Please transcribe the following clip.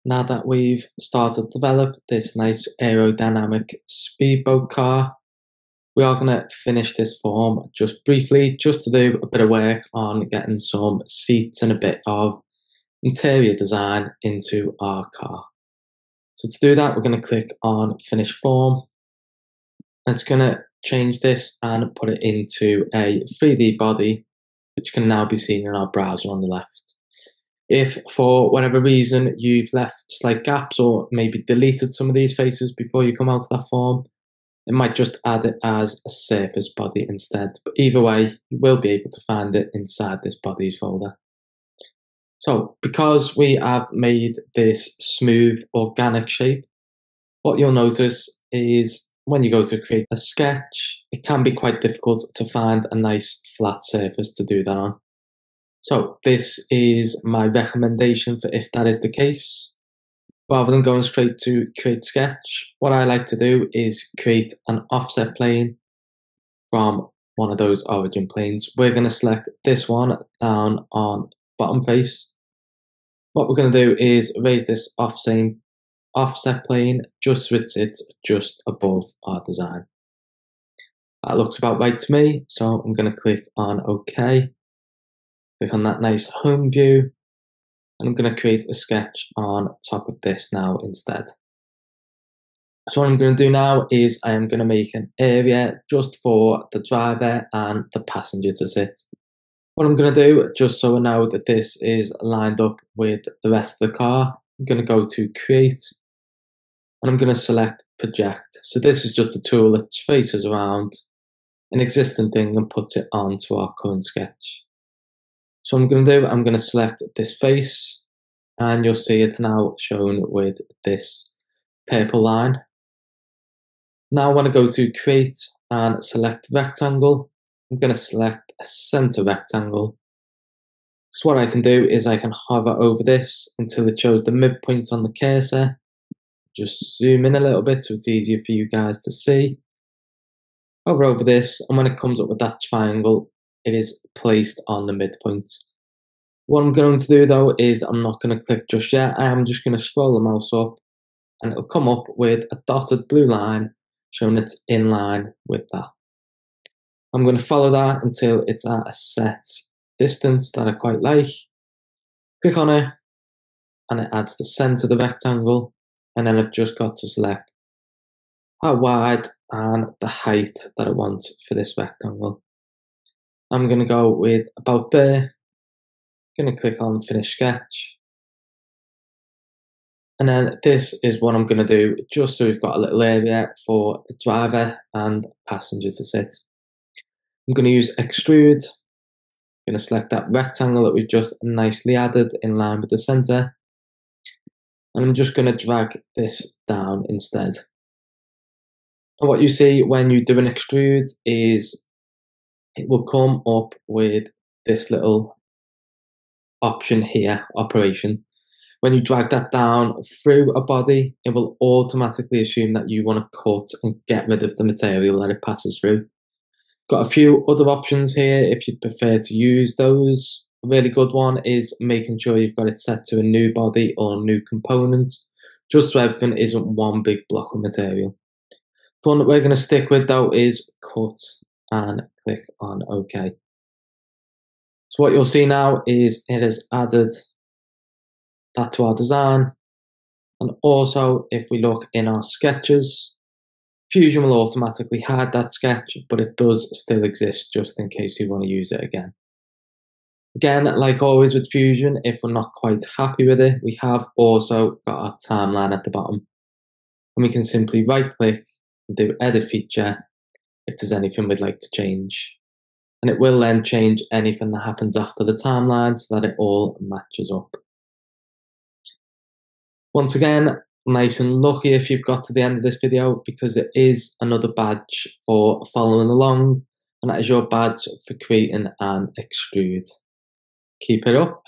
Now that we've started to develop this nice aerodynamic speedboat car, we are going to finish this form just briefly, just to do a bit of work on getting some seats and a bit of interior design into our car. So to do that, we're going to click on Finish Form. And it's going to change this and put it into a 3D body, which can now be seen in our browser on the left. If for whatever reason you've left slight gaps or maybe deleted some of these faces before you come out of that form, it might just add it as a surface body instead. But either way, you will be able to find it inside this bodies folder. So because we have made this smooth organic shape, what you'll notice is when you go to create a sketch, it can be quite difficult to find a nice flat surface to do that on. So this is my recommendation for if that is the case. Rather than going straight to create sketch, what I like to do is create an offset plane from one of those origin planes. We're going to select this one down on bottom face. What we're going to do is raise this offset plane just so it sits just above our design. That looks about right to me, so I'm going to click on OK. Click on that nice home view, and I'm going to create a sketch on top of this now instead. So what I'm going to do now is I am going to make an area just for the driver and the passenger to sit. What I'm going to do, just so I know that this is lined up with the rest of the car, I'm going to go to Create, and I'm going to select Project. So this is just a tool that traces around an existing thing and puts it onto our current sketch. So what I'm going to do, I'm going to select this face, and you'll see it's now shown with this purple line. Now I want to go to Create and select Rectangle. I'm going to select a center rectangle. So what I can do is I can hover over this until it shows the midpoint on the cursor. Just zoom in a little bit so it's easier for you guys to see. Hover over this, and when it comes up with that triangle, it is placed on the midpoint. What I'm going to do though is I'm not going to click just yet. I am just going to scroll the mouse up, and it'll come up with a dotted blue line showing it's in line with that. I'm going to follow that until it's at a set distance that I quite like. Click on it, and it adds the center of the rectangle, and then I've just got to select how wide and the height that I want for this rectangle. I'm going to go with about there. I'm going to click on Finish Sketch. And then this is what I'm going to do just so we've got a little area for the driver and passenger to sit. I'm going to use Extrude. I'm going to select that rectangle that we've just nicely added in line with the center. And I'm just going to drag this down instead. And what you see when you do an extrude is it will come up with this little option here, operation. When you drag that down through a body, it will automatically assume that you want to cut and get rid of the material that it passes through. Got a few other options here if you'd prefer to use those. A really good one is making sure you've got it set to a new body or new component, just so everything isn't one big block of material. The one that we're going to stick with though is cut, and click on OK. So what you'll see now is it has added that to our design. And also if we look in our sketches, Fusion will automatically hide that sketch, but it does still exist just in case we want to use it again. Again, like always with Fusion, if we're not quite happy with it, we have also got our timeline at the bottom. And we can simply right click and do Edit Feature if there's anything we'd like to change. And it will then change anything that happens after the timeline so that it all matches up. Once again, nice and lucky if you've got to the end of this video, because it is another badge for following along, and that is your badge for creating an extrude. Keep it up.